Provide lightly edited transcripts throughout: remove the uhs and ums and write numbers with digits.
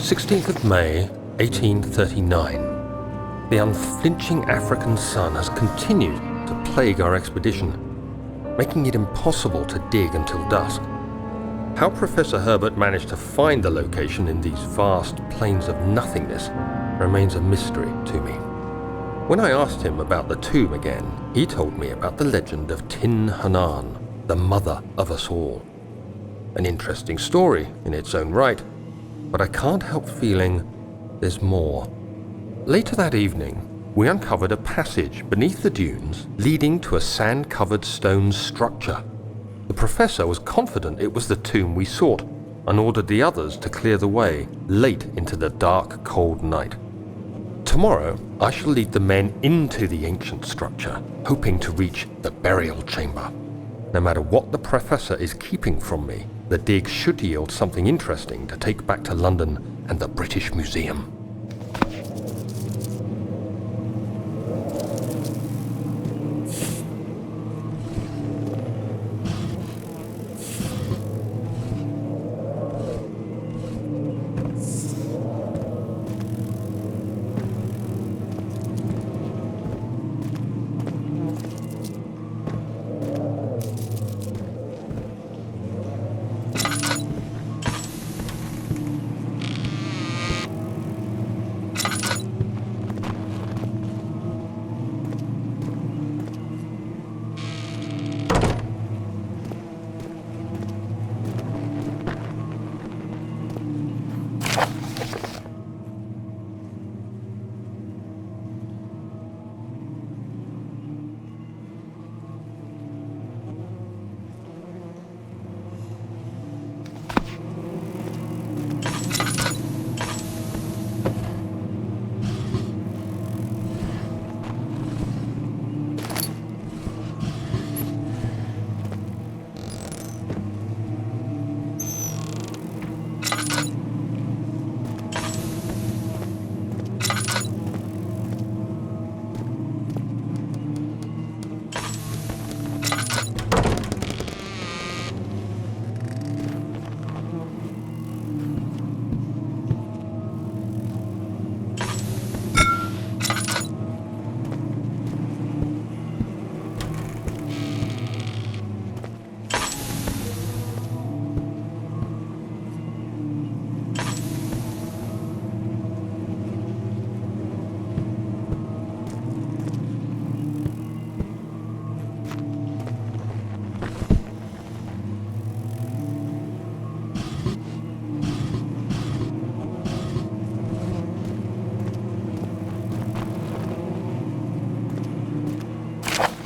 16th of May, 1839. The unflinching African sun has continued to plague our expedition, making it impossible to dig until dusk. How Professor Herbert managed to find the location in these vast plains of nothingness remains a mystery to me. When I asked him about the tomb again, he told me about the legend of Tin Hanan, the mother of us all. An interesting story in its own right, but I can't help feeling there's more. Later that evening, we uncovered a passage beneath the dunes leading to a sand-covered stone structure. The professor was confident it was the tomb we sought and ordered the others to clear the way late into the dark, cold night. Tomorrow, I shall lead the men into the ancient structure, hoping to reach the burial chamber. No matter what the professor is keeping from me, the dig should yield something interesting to take back to London and the British Museum.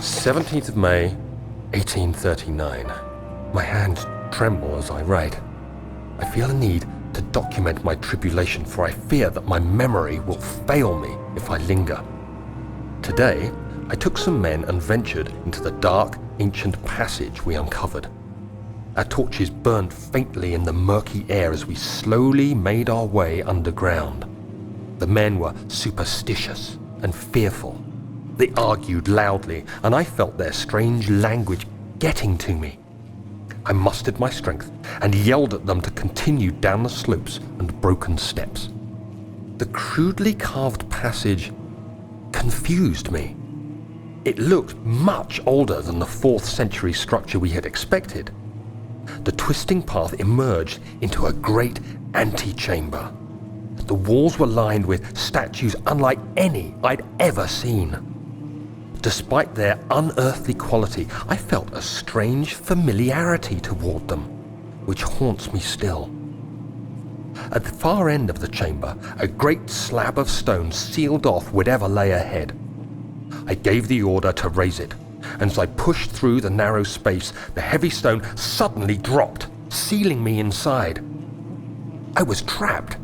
"17th of May, 1839. My hands tremble as I write. I feel a need to document my tribulation, for I fear that my memory will fail me if I linger. Today, I took some men and ventured into the dark, ancient passage we uncovered. Our torches burned faintly in the murky air as we slowly made our way underground. The men were superstitious and fearful. They argued loudly, and I felt their strange language getting to me. I mustered my strength and yelled at them to continue down the slopes and broken steps. The crudely carved passage confused me. It looked much older than the 4th century structure we had expected. The twisting path emerged into a great antechamber. The walls were lined with statues unlike any I'd ever seen. Despite their unearthly quality, I felt a strange familiarity toward them, which haunts me still. At the far end of the chamber, a great slab of stone sealed off whatever lay ahead. I gave the order to raise it, and as I pushed through the narrow space, the heavy stone suddenly dropped, sealing me inside. I was trapped.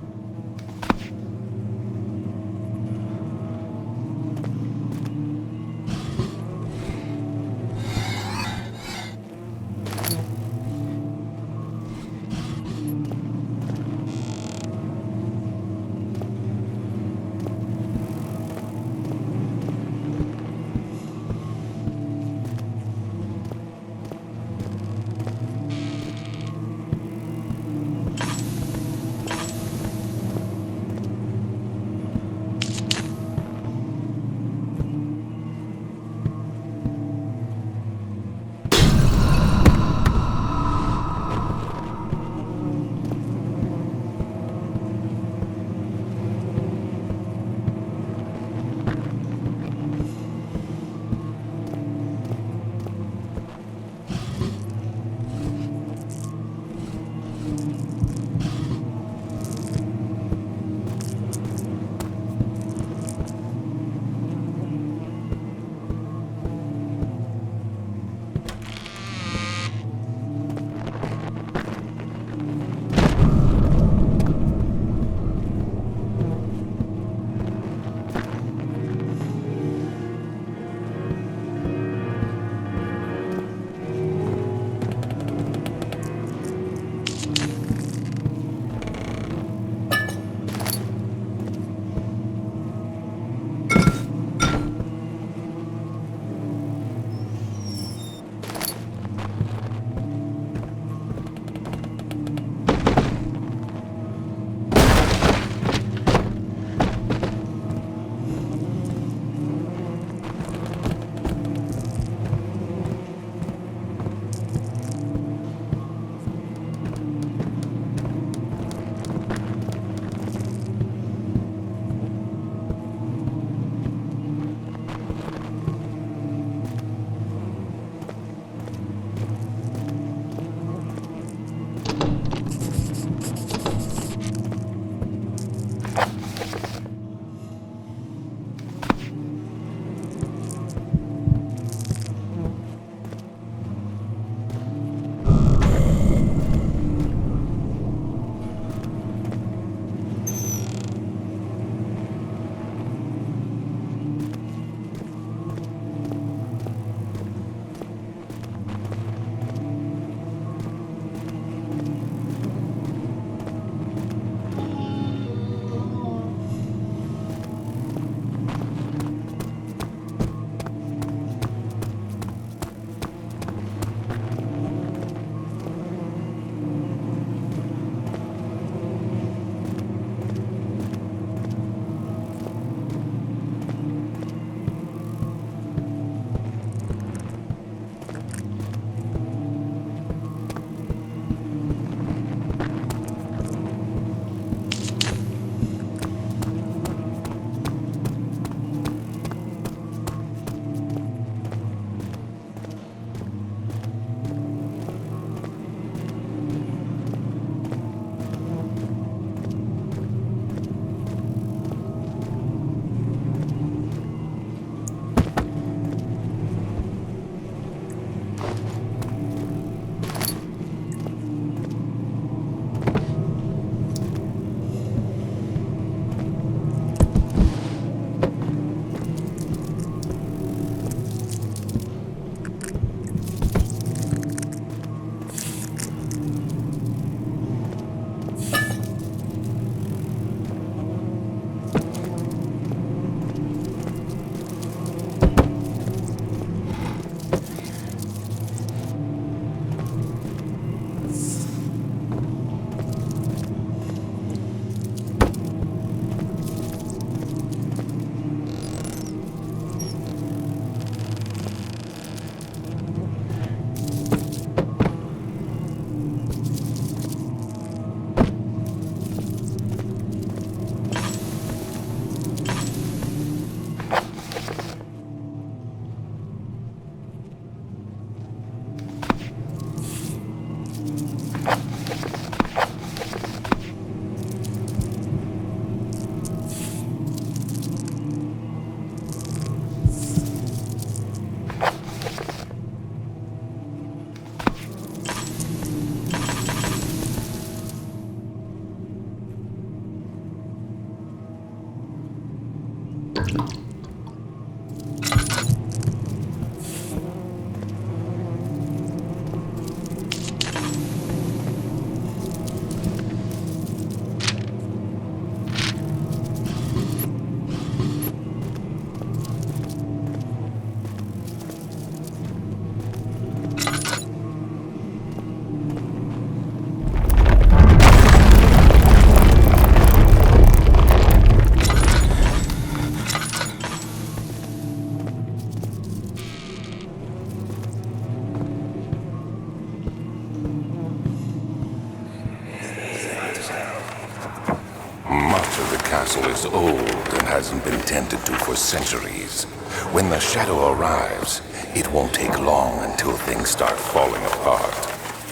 Castle is old and hasn't been tended to for centuries. When the shadow arrives, it won't take long until things start falling apart.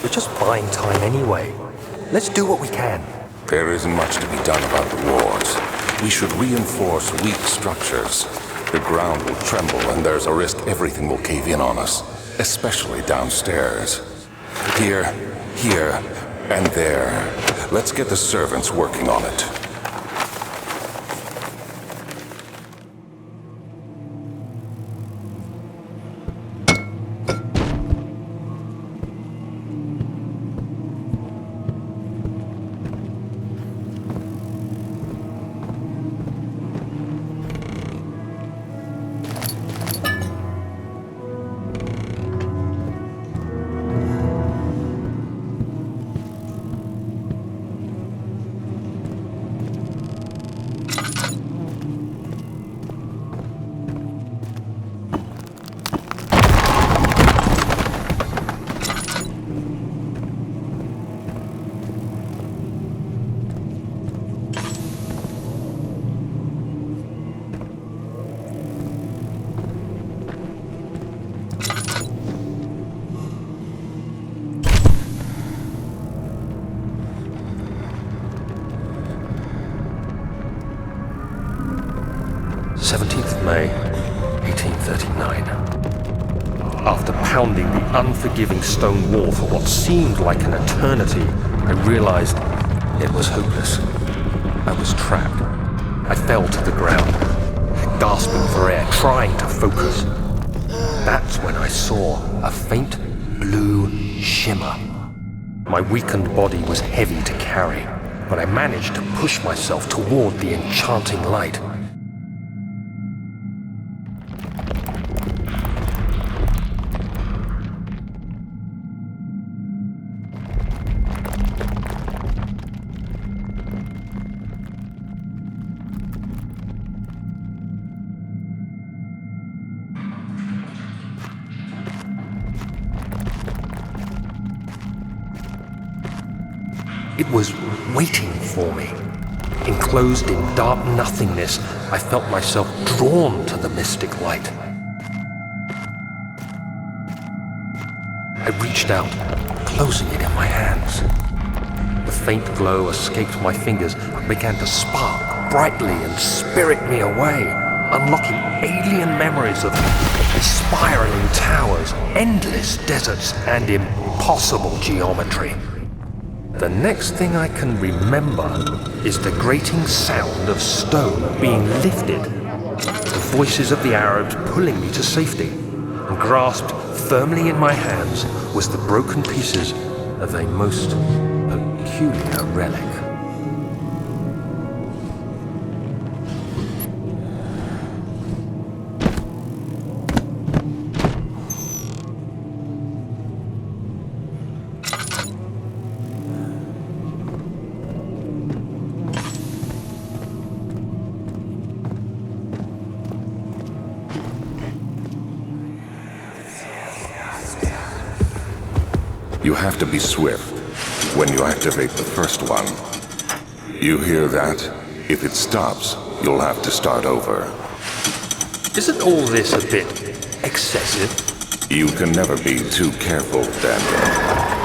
We're just buying time anyway. Let's do what we can. There isn't much to be done about the wars. We should reinforce weak structures. The ground will tremble and there's a risk everything will cave in on us, especially downstairs. Here, and there. Let's get the servants working on it. May 1839. After pounding the unforgiving stone wall for what seemed like an eternity, I realized it was hopeless. I was trapped. I fell to the ground, gasping for air, trying to focus. That's when I saw a faint blue shimmer. My weakened body was heavy to carry, but I managed to push myself toward the enchanting light. It was waiting for me. Enclosed in dark nothingness, I felt myself drawn to the mystic light. I reached out, closing it in my hands. The faint glow escaped my fingers and began to spark brightly and spirit me away, unlocking alien memories of spiraling towers, endless deserts, and impossible geometry. The next thing I can remember is the grating sound of stone being lifted, the voices of the Arabs pulling me to safety, and grasped firmly in my hands was the broken pieces of a most peculiar relic. You have to be swift when you activate the first one. You hear that? If it stops, you'll have to start over. Isn't all this a bit excessive? You can never be too careful, Daniel.